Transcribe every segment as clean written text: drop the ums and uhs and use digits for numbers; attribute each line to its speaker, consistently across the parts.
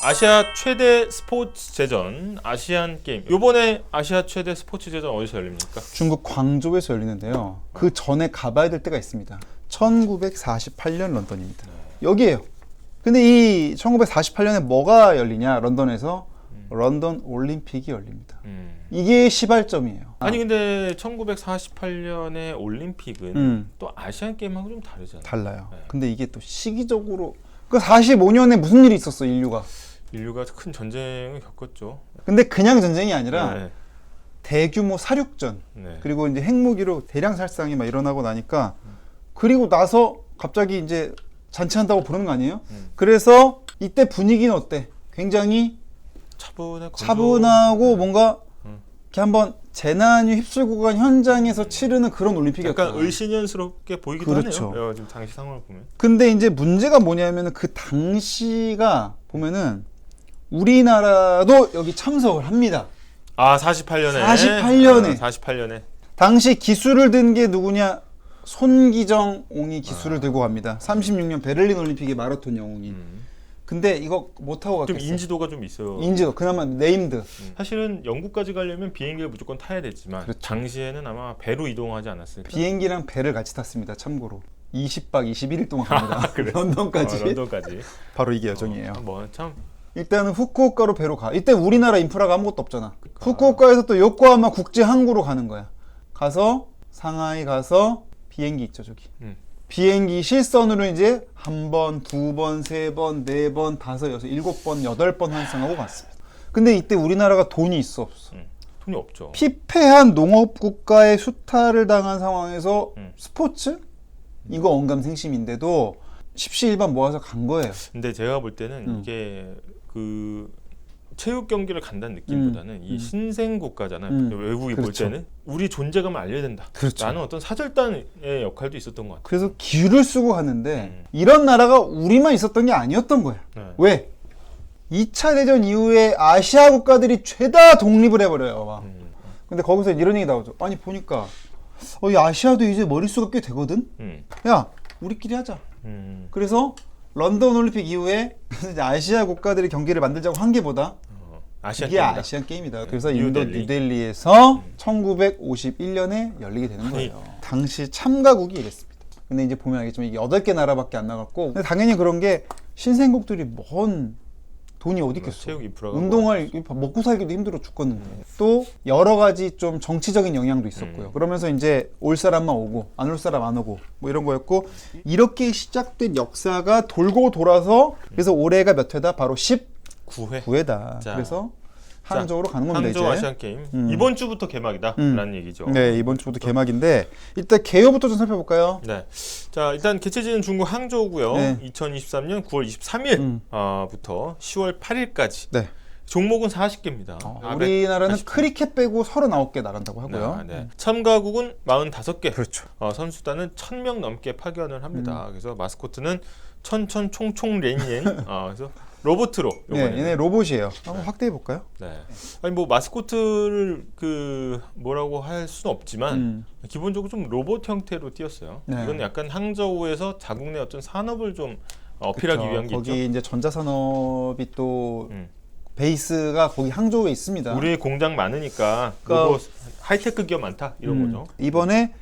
Speaker 1: 아시아 최대 스포츠 제전 아시안 게임. 이번에 아시아 최대 스포츠 제전 어디서 열립니까?
Speaker 2: 중국 광저우에서 열리는데요. 그 전에 가봐야 될 때가 있습니다. 1948년 런던입니다. 여기에요. 근데 이 1948년에 뭐가 열리냐? 런던에서 런던 올림픽이 열립니다. 이게 시발점이에요.
Speaker 1: 아니 근데 1948년의 올림픽은 또 아시안 게임하고 좀 다르잖아요.
Speaker 2: 달라요.
Speaker 1: 네.
Speaker 2: 근데 이게 또 시기적으로 그 45년에 무슨 일이 있었어, 인류가.
Speaker 1: 큰 전쟁을 겪었죠.
Speaker 2: 근데 그냥 전쟁이 아니라
Speaker 1: 네.
Speaker 2: 대규모 사륙전,
Speaker 1: 네.
Speaker 2: 그리고 이제 핵무기로 대량 살상이 막 일어나고 나니까 그리고 나서 갑자기 이제 잔치한다고 부르는 거 아니에요? 그래서 이때 분위기는 어때? 굉장히 차분하고 뭔가 이렇게 한번 재난이 휩쓸고 간 현장에서 치르는 그런 올림픽이었다.
Speaker 1: 약간 을씨년스럽게 보이기도
Speaker 2: 그렇죠.
Speaker 1: 하네요. 지금 당시 상황을 보면.
Speaker 2: 근데 이제 문제가 뭐냐면은 그 당시가 보면은 우리나라도 여기 참석을 합니다.
Speaker 1: 아 48년에.
Speaker 2: 48년에. 당시 기술을 든 게 누구냐? 손기정옹이 기술을 들고 갑니다. 36년 베를린 올림픽의 마라톤 영웅인. 근데 이거 못하고 갔겠어요.
Speaker 1: 좀 인지도가 좀 있어요.
Speaker 2: 인지도 그나마 네임드.
Speaker 1: 사실은 영국까지 가려면 비행기를 무조건 타야 됐지만
Speaker 2: 그렇죠.
Speaker 1: 당시에는 아마 배로 이동하지 않았을까.
Speaker 2: 비행기랑 배를 같이 탔습니다. 참고로 20박 21일 동안 갑니다. 런던까지.
Speaker 1: 런던까지.
Speaker 2: 바로 이게 여정이에요.
Speaker 1: 참.
Speaker 2: 일단은 후쿠오카로 배로 가. 이때 우리나라 인프라가 아무것도 없잖아. 후쿠오카에서 또 요코하마 국제 항구로 가는 거야. 가서 상하이 가서 비행기 있죠, 저기. 비행기 실선으로 이제 한 번, 두 번, 세 번, 네 번, 다섯, 여섯, 일곱 번, 여덟 번 환승하고 갔습니다. 근데 이때 우리나라가 돈이 있어 없어?
Speaker 1: 돈이 없죠.
Speaker 2: 피폐한 농업 국가의 수탈을 당한 상황에서 스포츠? 이거 언감생심인데도 십시일반 모아서 간 거예요.
Speaker 1: 근데 제가 볼 때는 이게 그 체육 경기를 간다는 느낌보다는 이 신생 국가잖아요. 외국이 볼
Speaker 2: 그렇죠.
Speaker 1: 때는 우리 존재감을 알려야 된다.
Speaker 2: 그렇죠.
Speaker 1: 라는 어떤 사절단의 역할도 있었던 것 같아요.
Speaker 2: 그래서 기를 쓰고 가는데 이런 나라가 우리만 있었던 게 아니었던 거예요.
Speaker 1: 네.
Speaker 2: 왜? 2차 대전 이후에 아시아 국가들이 죄다 독립을 해버려요. 막. 근데 거기서 이런 얘기 나오죠. 아니 보니까 이 아시아도 이제 머릿수가 꽤 되거든? 야 우리끼리 하자. 그래서 런던 올림픽 이후에 이제 아시아 국가들이 경기를 만들자고 한 게보다 이게 아시안 게임이다. 그래서 인도 뉴델리에서 1951년에 열리게 되는 거예요. 당시 참가국이 이랬습니다. 근데 이제 보면 알겠지만 이게 8개 나라밖에 안 나갔고, 근데 당연히 그런 게 신생국들이 뭔 돈이 어디 있겠어.
Speaker 1: 체육 인프라가
Speaker 2: 운동할 먹고 살기도 힘들어 죽겠는데. 또 여러 가지 좀 정치적인 영향도 있었고요. 그러면서 이제 올 사람만 오고 안 올 사람 안 오고 뭐 이런 거였고, 이렇게 시작된 역사가 돌고 돌아서 그래서 올해가 몇 회다? 바로 19회다. 그래서 항저우로 가는 겁니다.
Speaker 1: 항저우 아시안 게임 이번 주부터 개막이다라는 얘기죠.
Speaker 2: 네, 이번 주부터 개막인데 일단 개요부터 좀 살펴볼까요?
Speaker 1: 네, 자 일단 개최지는 중국 항저우고요.
Speaker 2: 네.
Speaker 1: 2023년 9월 23일부터 10월 8일까지.
Speaker 2: 네.
Speaker 1: 종목은 40개입니다.
Speaker 2: 우리나라는 크리켓 빼고 39개 나간다고 하고요.
Speaker 1: 네. 참가국은 45개.
Speaker 2: 그렇죠.
Speaker 1: 선수단은 1000명 넘게 파견을 합니다. 그래서 마스코트는 천천총총랭이엔 그래서 로봇으로.
Speaker 2: 네, 얘네 로봇이에요. 한번 확대해 볼까요?
Speaker 1: 네. 아니 뭐 마스코트를 그 뭐라고 할 수는 없지만 기본적으로 좀 로봇 형태로 띄었어요.
Speaker 2: 네.
Speaker 1: 이건 약간 항저우에서 자국 내 어떤 산업을 좀 어필하기 위한 게 있죠.
Speaker 2: 거기 이제 전자산업이 또 베이스가 거기 항저우에 있습니다.
Speaker 1: 우리 공장 많으니까 로봇 하이테크 기업 많다 이런 거죠.
Speaker 2: 이번에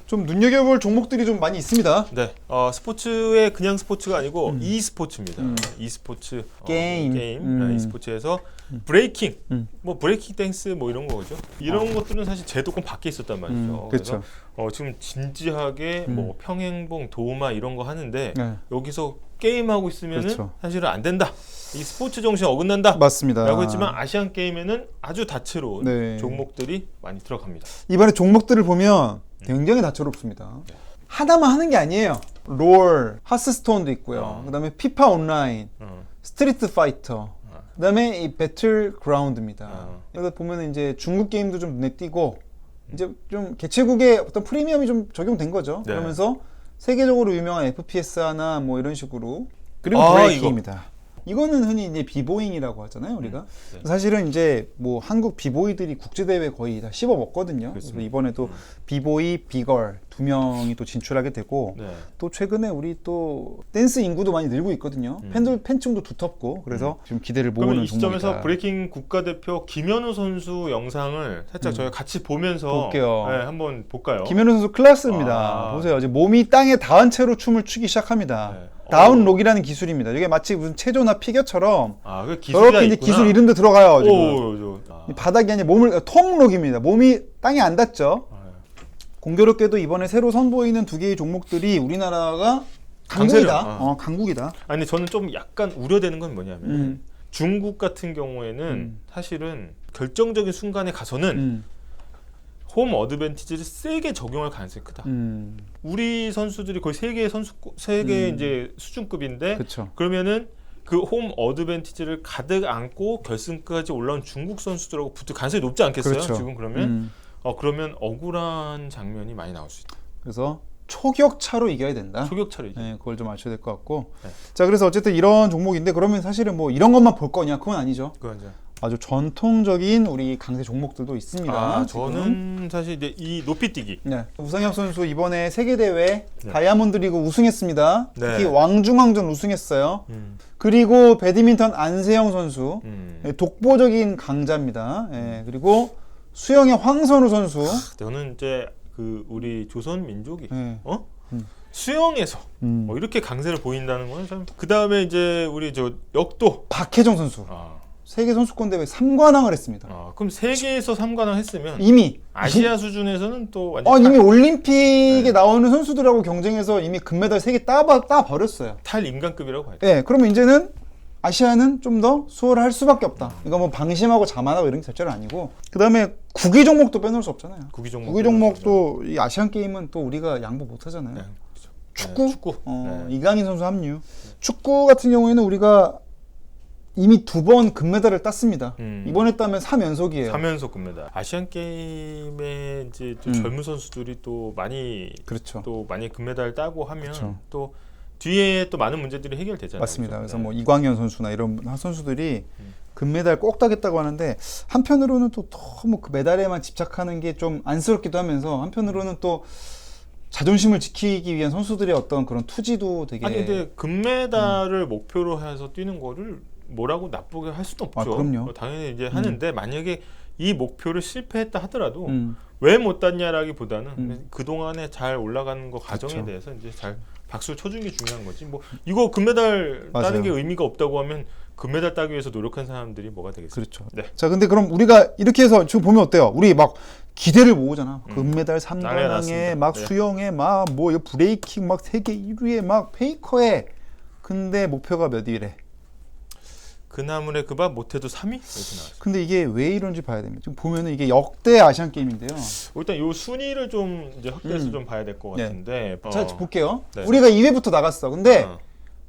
Speaker 2: 좀 눈여겨볼 종목들이 좀 많이 있습니다.
Speaker 1: 네, 스포츠의 그냥 스포츠가 아니고 e스포츠입니다. e스포츠
Speaker 2: 게임.
Speaker 1: e스포츠에서 브레이킹, 뭐 브레이킹 댄스 뭐 이런 거죠. 이런 것들은 사실 제도권 밖에 있었단 말이죠.
Speaker 2: 그렇죠.
Speaker 1: 그래서 지금 진지하게 뭐 평행봉, 도마 이런 거 하는데
Speaker 2: 네.
Speaker 1: 여기서 게임하고 있으면은
Speaker 2: 그렇죠.
Speaker 1: 사실은 안 된다. 이 스포츠 정신 어긋난다.
Speaker 2: 맞습니다.
Speaker 1: 라고 했지만 아시안 게임에는 아주 다채로운
Speaker 2: 네.
Speaker 1: 종목들이 많이 들어갑니다.
Speaker 2: 이번에 종목들을 보면 굉장히 다채롭습니다. 하나만 하는 게 아니에요. 롤, 하스스톤도 있고요. 그다음에 피파 온라인, 스트리트 파이터, 그다음에 이 배틀 그라운드입니다. 여기 보면 이제 중국 게임도 좀 눈에 띄고 이제 좀 개최국의 어떤 프리미엄이 좀 적용된 거죠.
Speaker 1: 네.
Speaker 2: 그러면서 세계적으로 유명한 FPS 하나 뭐 이런 식으로. 그리고 브레이킹입니다. 이거는 흔히 이제 비보잉이라고 하잖아요, 우리가.
Speaker 1: 네.
Speaker 2: 사실은 이제 뭐 한국 비보이들이 국제 대회 거의 다 씹어 먹거든요. 그래서 이번에도 비보이, 비걸 2명이 또 진출하게 되고
Speaker 1: 네.
Speaker 2: 또 최근에 우리 또 댄스 인구도 많이 늘고 있거든요. 팬층도 두텁고 그래서 지금 기대를 모으는
Speaker 1: 그러면 이 시점에서
Speaker 2: 종목이다.
Speaker 1: 브레이킹 국가대표 김현우 선수 영상을 살짝 저희가 같이 보면서
Speaker 2: 볼게요.
Speaker 1: 네, 한번 볼까요?
Speaker 2: 김현우 선수 클래스입니다.
Speaker 1: 아.
Speaker 2: 보세요. 이제 몸이 땅에 닿은 채로 춤을 추기 시작합니다.
Speaker 1: 네.
Speaker 2: 다운록이라는 기술입니다. 이게 마치 무슨 체조나 피겨처럼
Speaker 1: 그 기술이
Speaker 2: 저렇게 이제 기술 이름도 들어가요. 지금. 이 바닥이 아니라 몸을 톱록입니다. 몸이 땅에 안 닿죠. 공교롭게도 이번에 새로 선보이는 두 개의 종목들이 우리나라가 강국이다. 강국이다.
Speaker 1: 아니 저는 좀 약간 우려되는 건 뭐냐면 중국 같은 경우에는 사실은 결정적인 순간에 가서는 홈 어드밴티지를 세게 적용할 가능성이 크다. 우리 선수들이 거의 세계 이제 수준급인데
Speaker 2: 그쵸.
Speaker 1: 그러면은 그 홈 어드밴티지를 가득 안고 결승까지 올라온 중국 선수들하고 붙을 가능성이 높지 않겠어요?
Speaker 2: 그렇죠.
Speaker 1: 지금 그러면 그러면 억울한 장면이 많이 나올 수 있다.
Speaker 2: 그래서 초격차로 이겨야 된다.
Speaker 1: 초격차로 이겨.
Speaker 2: 네, 그걸 좀 아셔야 될 것 같고.
Speaker 1: 네.
Speaker 2: 자, 그래서 어쨌든 이런 종목인데 그러면 사실은 뭐 이런 것만 볼 거냐? 그건 아니죠.
Speaker 1: 그건 이제
Speaker 2: 아주 전통적인 우리 강세 종목들도 있습니다. 지금.
Speaker 1: 저는 사실 이제 이 높이뛰기.
Speaker 2: 네. 우상혁 선수 이번에 세계대회
Speaker 1: 네.
Speaker 2: 다이아몬드 리그 우승했습니다.
Speaker 1: 네.
Speaker 2: 특히 왕중왕전 우승했어요. 그리고 배드민턴 안세영 선수 독보적인 강자입니다. 예, 그리고 수영의 황선우 선수.
Speaker 1: 저는 이제 그 우리 조선 민족이
Speaker 2: 네.
Speaker 1: 수영에서 이렇게 강세를 보인다는 건 참. 그 다음에 이제 우리 저 역도
Speaker 2: 박혜정 선수 세계 선수권 대회 3관왕을 했습니다.
Speaker 1: 그럼 세계에서 3관왕 했으면
Speaker 2: 이미
Speaker 1: 아시아 수준에서는 또 완전
Speaker 2: 이미 올림픽에 나오는 선수들하고 경쟁해서 이미 금메달 3개 따 버렸어요.
Speaker 1: 탈인간급이라고 봐야 돼.
Speaker 2: 네, 그러면 이제는 아시아는 좀 더 수월할 수밖에 없다. 이거 뭐 방심하고 자만하고 이런 게 절대로 아니고. 그 다음에 구기 종목도 빼놓을 수 없잖아요.
Speaker 1: 구기
Speaker 2: 종목도 이 아시안 게임은 또 우리가 양보 못 하잖아요.
Speaker 1: 네, 그렇죠.
Speaker 2: 축구.
Speaker 1: 네.
Speaker 2: 이강인 선수 합류. 축구 같은 경우에는 우리가 이미 2번 금메달을 땄습니다. 이번에 따면 3연속이에요.
Speaker 1: 3연속 금메달. 아시안 게임에 이제 또 젊은 선수들이 또 많이
Speaker 2: 그렇죠.
Speaker 1: 또 많이 금메달 따고 하면
Speaker 2: 그렇죠.
Speaker 1: 또 뒤에 또 많은 문제들이 해결되잖아요.
Speaker 2: 맞습니다.
Speaker 1: 그렇죠?
Speaker 2: 그래서 뭐 이광현 선수나 이런 선수들이 금메달 꼭 따겠다고 하는데 한편으로는 또 너무 그 메달에만 집착하는 게 좀 안쓰럽기도 하면서 한편으로는 또 자존심을 지키기 위한 선수들의 어떤 그런 투지도 되게.
Speaker 1: 아니 근데 금메달을 목표로 해서 뛰는 거를 뭐라고 나쁘게 할 수도 없죠.
Speaker 2: 그럼요.
Speaker 1: 당연히 이제 하는데 만약에 이 목표를 실패했다 하더라도 왜 못 땄냐라기보다는 그 동안에 잘 올라가는 거 과정에
Speaker 2: 그렇죠.
Speaker 1: 대해서 이제 잘 박수를 쳐주는 게 중요한 거지. 뭐 이거 금메달
Speaker 2: 맞아요.
Speaker 1: 따는 게 의미가 없다고 하면 금메달 따기 위해서 노력한 사람들이 뭐가 되겠어요?
Speaker 2: 그렇죠.
Speaker 1: 네.
Speaker 2: 자, 근데 그럼 우리가 이렇게 해서 지금 보면 어때요? 우리 막 기대를 모으잖아. 금메달
Speaker 1: 난리가
Speaker 2: 3관왕에
Speaker 1: 났습니다.
Speaker 2: 막
Speaker 1: 네.
Speaker 2: 수영에 막 뭐 브레이킹 막 세계 1위에 막 페이커에. 근데 목표가 몇 위래?
Speaker 1: 그나물의 그 밥 못해도 3위? 이렇게 나왔어요.
Speaker 2: 근데 이게 왜 이런지 봐야 됩니다. 지금 보면은 이게 역대 아시안 게임인데요.
Speaker 1: 일단 요 순위를 좀 이제 확대해서 좀 봐야 될 것
Speaker 2: 네.
Speaker 1: 같은데.
Speaker 2: 자, 볼게요.
Speaker 1: 네.
Speaker 2: 우리가 2회부터 나갔어. 근데
Speaker 1: 어,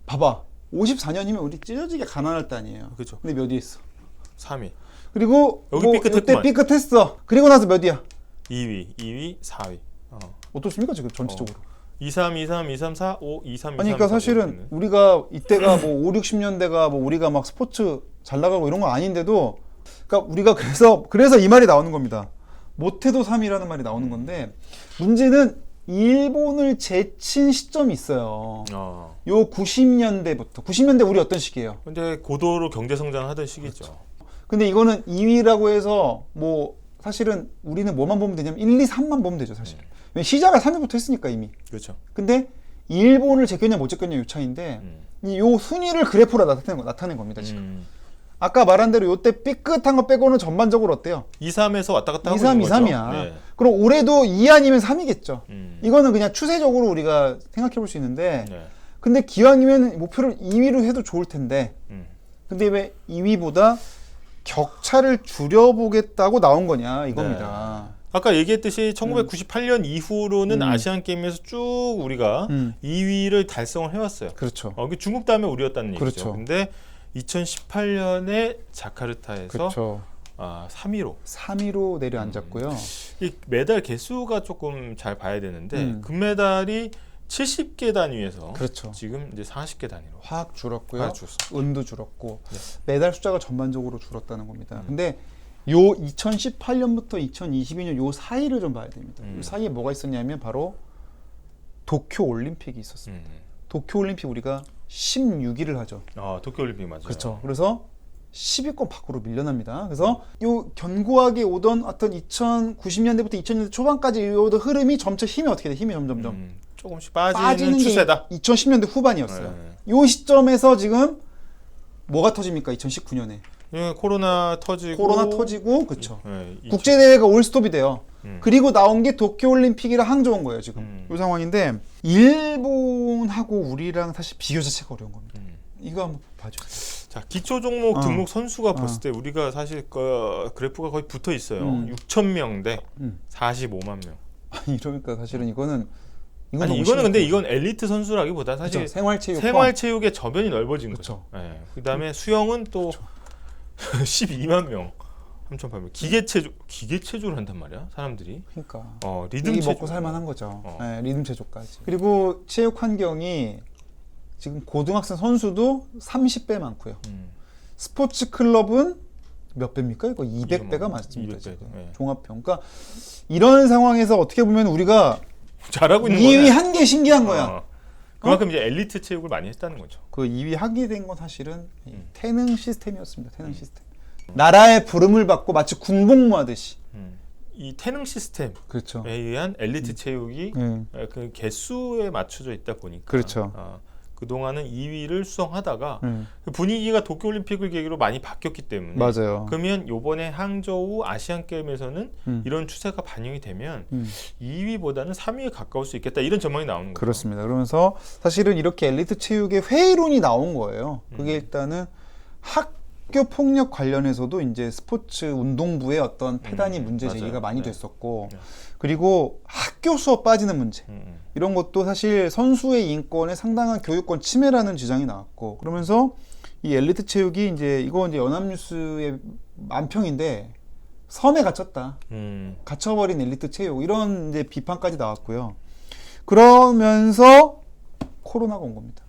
Speaker 2: 봐봐. 54년이면 우리 찢어지게 가난할 때 아니에요.
Speaker 1: 그렇죠.
Speaker 2: 근데 몇 위 했어?
Speaker 1: 3위,
Speaker 2: 그리고
Speaker 1: 여기
Speaker 2: 뭐
Speaker 1: 삐끗했구만.
Speaker 2: 이때 삐끗했어. 그리고 나서 몇 위야?
Speaker 1: 2위, 4위.
Speaker 2: 어떻습니까 지금 전체적으로?
Speaker 1: 2, 3, 2, 3, 2, 3, 4, 5, 2, 3, 2, 3,
Speaker 2: 아니 그러니까
Speaker 1: 4, 5
Speaker 2: 사실은
Speaker 1: 이렇게.
Speaker 2: 우리가 이때가 뭐 5, 60년대가 뭐 우리가 막 스포츠 잘 나가고 이런 거 아닌데도 그러니까 우리가 그래서 이 말이 나오는 겁니다. 못해도 3위라는 말이 나오는 건데 문제는 일본을 제친 시점이 있어요. 요 90년대 우리 어떤 시기예요?
Speaker 1: 근데 고도로 경제 성장하던 시기죠.
Speaker 2: 근데 이거는 2위라고 해서 뭐 사실은 우리는 뭐만 보면 되냐면 1, 2, 3만 보면 되죠 사실. 왜냐면 시작을 3위부터 했으니까 이미.
Speaker 1: 그렇죠.
Speaker 2: 근데 일본을 제꼈냐 못 제꼈냐 요 차이인데 요 순위를 그래프로 나타낸 겁니다 지금. 아까 말한 대로 요때 삐끗한 거 빼고는 전반적으로 어때요?
Speaker 1: 2, 3에서 왔다 갔다
Speaker 2: 2,
Speaker 1: 하고
Speaker 2: 3, 2,
Speaker 1: 있는 거죠.
Speaker 2: 3이야.
Speaker 1: 네.
Speaker 2: 그럼 올해도 2 아니면 3이겠죠.
Speaker 1: 음.
Speaker 2: 이거는 그냥 추세적으로 우리가 생각해 볼 수 있는데
Speaker 1: 네.
Speaker 2: 근데 기왕이면 목표를 2위로 해도 좋을 텐데
Speaker 1: 음.
Speaker 2: 근데 왜 2위보다 격차를 줄여보겠다고 나온 거냐 이겁니다.
Speaker 1: 아까 얘기했듯이 1998년 이후로는 아시안 게임에서 쭉 우리가 2위를 달성을 해왔어요.
Speaker 2: 그렇죠.
Speaker 1: 그 중국 다음에 우리였다는 얘기죠.
Speaker 2: 그렇죠.
Speaker 1: 근데 2018년에 자카르타에서
Speaker 2: 그렇죠.
Speaker 1: 3위로
Speaker 2: 3위로 내려앉았고요.
Speaker 1: 이 메달 개수가 조금 잘 봐야 되는데 금메달이 70개 단위에서
Speaker 2: 그렇죠.
Speaker 1: 지금 이제 40개 단위로
Speaker 2: 확 줄었고요.
Speaker 1: 확 줄었어요.
Speaker 2: 은도 줄었고
Speaker 1: 네.
Speaker 2: 메달 숫자가 전반적으로 줄었다는 겁니다. 근데 요 2018년부터 2022년 요 사이를 좀 봐야 됩니다. 요 사이에 뭐가 있었냐면 바로 도쿄 올림픽이 있었습니다. 도쿄 올림픽 우리가 16위를 하죠.
Speaker 1: 도쿄 올림픽 맞아요.
Speaker 2: 그렇죠. 그래서 10위권 밖으로 밀려납니다. 그래서 요 견고하게 오던 어떤 2090년대부터 2000년대 초반까지 오던 흐름이 점차 힘이 어떻게 돼? 힘이 점점점
Speaker 1: 조금씩 빠지는
Speaker 2: 게
Speaker 1: 추세다.
Speaker 2: 2010년대 후반이었어요. 요 시점에서 지금 뭐가 터집니까? 2019년에
Speaker 1: 코로나 터지고
Speaker 2: 그렇죠. 국제 대회가 올스톱이 돼요. 그리고 나온 게 도쿄올림픽이랑 항저우인 거예요 지금. 이 상황인데 일본하고 우리랑 사실 비교 자체가 어려운 겁니다. 이거 한번 봐주세요.
Speaker 1: 자, 기초 종목 등록 선수가 봤을 때 우리가 사실 그래프가 거의 붙어 있어요. 6,000명 대 45만 명.
Speaker 2: 이러니까 사실은 이거는
Speaker 1: 근데 이건 엘리트 선수라기보다 사실
Speaker 2: 그쵸, 생활체육
Speaker 1: 생활체육의 저변이 넓어진
Speaker 2: 그쵸.
Speaker 1: 거죠. 네. 그다음에 수영은 또 12만 명. 3,800. 기계체조를 한단 말이야, 사람들이.
Speaker 2: 그러니까.
Speaker 1: 리듬
Speaker 2: 이
Speaker 1: 체조.
Speaker 2: 먹고 살만한 거죠. 네, 리듬 체조까지. 그리고 체육 환경이 지금 고등학생 선수도 30배 많고요. 스포츠 클럽은 몇 배입니까? 이거 200배가 맞습니다.
Speaker 1: 200배.
Speaker 2: 지금.
Speaker 1: 네.
Speaker 2: 종합평. 그러니까 이런 상황에서 어떻게 보면 우리가
Speaker 1: 잘하고 있는
Speaker 2: 2위
Speaker 1: 거야.
Speaker 2: 한 게 신기한 거야.
Speaker 1: 그만큼 이제 엘리트 체육을 많이 했다는 거죠.
Speaker 2: 그 2위 하게 된 건 사실은 태능 시스템이었습니다. 태능 시스템. 나라의 부름을 받고 마치 군복무하듯이.
Speaker 1: 이 태능 시스템에
Speaker 2: 그렇죠.
Speaker 1: 의한 엘리트 체육이 그 개수에 맞춰져 있다 보니까
Speaker 2: 그렇죠.
Speaker 1: 그동안은 2위를 수성하다가 분위기가 도쿄올림픽을 계기로 많이 바뀌었기 때문에
Speaker 2: 맞아요.
Speaker 1: 그러면 요번에 항저우 아시안게임에서는 이런 추세가 반영이 되면 2위보다는 3위에 가까울 수 있겠다 이런 전망이 나오는 거죠.
Speaker 2: 그렇습니다. 그러면서 사실은 이렇게 엘리트 체육의 회의론이 나온 거예요. 그게 일단은 학교 폭력 관련해서도 이제 스포츠 운동부의 어떤 폐단이 문제 제기가 많이 됐었고 그리고 학교 수업 빠지는 문제 이런 것도 사실 선수의 인권에 상당한 교육권 침해라는 지적이 나왔고 그러면서 이 엘리트 체육이 이제 연합뉴스의 만평인데 섬에 갇혔다. 갇혀버린 엘리트 체육 이런 이제 비판까지 나왔고요. 그러면서 코로나가 온 겁니다.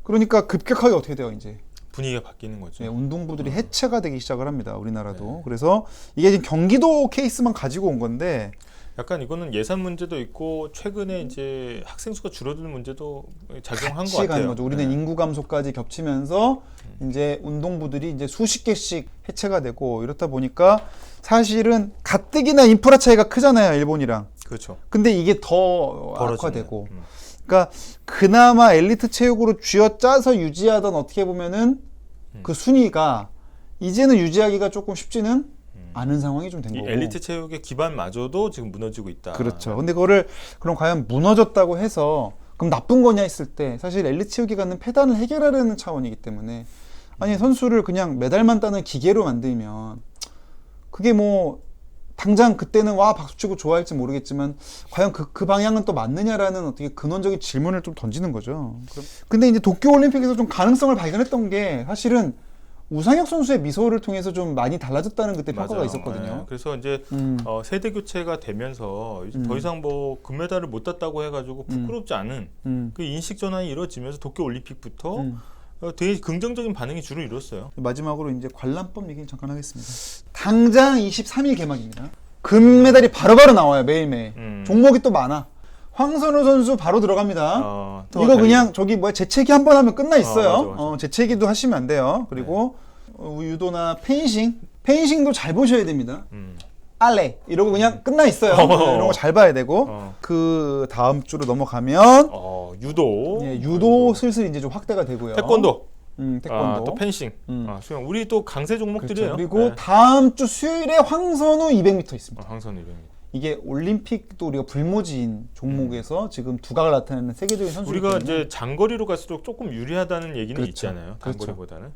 Speaker 2: 그러니까 급격하게 어떻게 돼요 이제
Speaker 1: 분위기가 바뀌는 거죠.
Speaker 2: 네, 운동부들이 해체가 되기 시작을 합니다. 우리나라도. 그래서 이게 지금 경기도 케이스만 가지고 온 건데
Speaker 1: 약간 이거는 예산 문제도 있고 최근에 이제 학생 수가 줄어드는 문제도 작용한 것 같아요.
Speaker 2: 거죠. 우리는 인구 감소까지 겹치면서 이제 운동부들이 이제 수십 개씩 해체가 되고 이렇다 보니까 사실은 가뜩이나 인프라 차이가 크잖아요, 일본이랑.
Speaker 1: 그렇죠.
Speaker 2: 근데 이게 더
Speaker 1: 벌어지네.
Speaker 2: 악화되고. 그러니까 그나마 엘리트 체육으로 쥐어짜서 유지하던 어떻게 보면은 그 순위가 이제는 유지하기가 조금 쉽지는 않은 상황이 좀 된 거고.
Speaker 1: 엘리트 체육의 기반마저도 지금 무너지고 있다.
Speaker 2: 그렇죠. 근데 그럼 과연 무너졌다고 해서 그럼 나쁜 거냐 했을 때 사실 엘리트 체육이 갖는 폐단을 해결하려는 차원이기 때문에 아니 선수를 그냥 메달만 따는 기계로 만들면 그게 뭐 당장 그때는 와 박수치고 좋아할지 모르겠지만 과연 그 방향은 또 맞느냐라는 어떻게 근원적인 질문을 좀 던지는 거죠. 근데 이제 도쿄올림픽에서 좀 가능성을 발견했던 게 사실은 우상혁 선수의 미소를 통해서 좀 많이 달라졌다는 그때 평가가 있었거든요.
Speaker 1: 네. 그래서 이제 세대 교체가 되면서 더 이상 뭐 금메달을 못 땄다고 해가지고 부끄럽지 않은 그 인식 전환이 이루어지면서 도쿄 올림픽부터 되게 긍정적인 반응이 주로 이뤘어요.
Speaker 2: 마지막으로 이제 관람법 얘기를 잠깐 하겠습니다. 당장 23일 개막입니다. 금메달이 바로바로 나와요. 매일매일. 종목이 또 많아. 황선우 선수 바로 들어갑니다. 이거 그냥 재채기 한 번 하면 끝나 있어요.
Speaker 1: 맞아.
Speaker 2: 재채기도 하시면 안 돼요. 그리고 유도나 페인싱도 잘 보셔야 됩니다. 알레 이러고 그냥 끝나 있어요. 이런 거 잘 봐야 되고 그 다음 주로 넘어가면
Speaker 1: 유도.
Speaker 2: 예, 유도 슬슬 이제 좀 확대가 되고요.
Speaker 1: 태권도.
Speaker 2: 태권도.
Speaker 1: 또 펜싱. 수영. 우리 또 강세 종목들이에요.
Speaker 2: 그렇죠. 그리고 다음 주 수요일에 황선우 200m 있습니다.
Speaker 1: 황선우 200m.
Speaker 2: 이게 올림픽도 우리가 불모지인 종목에서 지금 두각을 나타내는 세계적인 선수이기
Speaker 1: 우리가
Speaker 2: 때문에
Speaker 1: 이제 장거리로 갈수록 조금 유리하다는 얘기는
Speaker 2: 그렇죠.
Speaker 1: 있잖아요. 단거리보다는.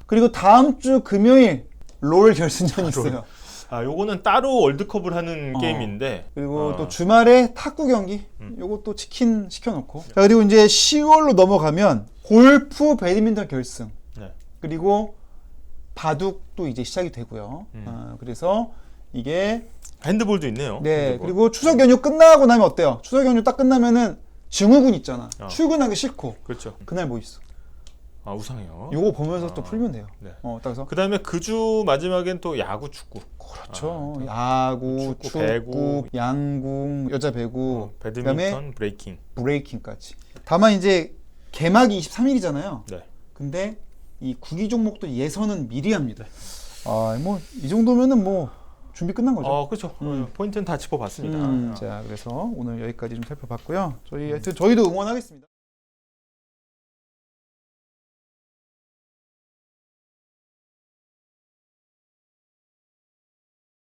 Speaker 2: 그리고 다음 주 금요일 롤 결승전이 있어요.
Speaker 1: 요거는 따로 월드컵을 하는 게임인데
Speaker 2: 그리고 또 주말에 탁구 경기 요거 또 치킨 시켜놓고 자 그리고 이제 10월로 넘어가면 골프 배드민턴 결승 그리고 바둑도 이제 시작이 되고요. 그래서 이게
Speaker 1: 핸드볼도 있네요.
Speaker 2: 네
Speaker 1: 핸드볼.
Speaker 2: 그리고 추석 연휴 끝나고 나면 어때요? 추석 연휴 딱 끝나면은 증후군 있잖아. 출근하기 싫고
Speaker 1: 그렇죠.
Speaker 2: 그날 뭐 있어?
Speaker 1: 아, 우상이요.
Speaker 2: 요거 보면서 또 풀면 돼요.
Speaker 1: 네.
Speaker 2: 따라서
Speaker 1: 그다음에 그 주 마지막엔 또 야구, 축구.
Speaker 2: 그렇죠. 야구, 축구,
Speaker 1: 배구,
Speaker 2: 양궁, 여자 배구,
Speaker 1: 배드민턴,
Speaker 2: 그다음에
Speaker 1: 브레이킹까지.
Speaker 2: 다만 이제 개막이 23일이잖아요.
Speaker 1: 네.
Speaker 2: 근데 이 구기 종목도 예선은 미리 합니다. 뭐 이 정도면은 뭐 준비 끝난 거죠.
Speaker 1: 그렇죠. 포인트는 다 짚어봤습니다.
Speaker 2: 자, 그래서 오늘 여기까지 좀 살펴봤고요. 저희도 응원하겠습니다.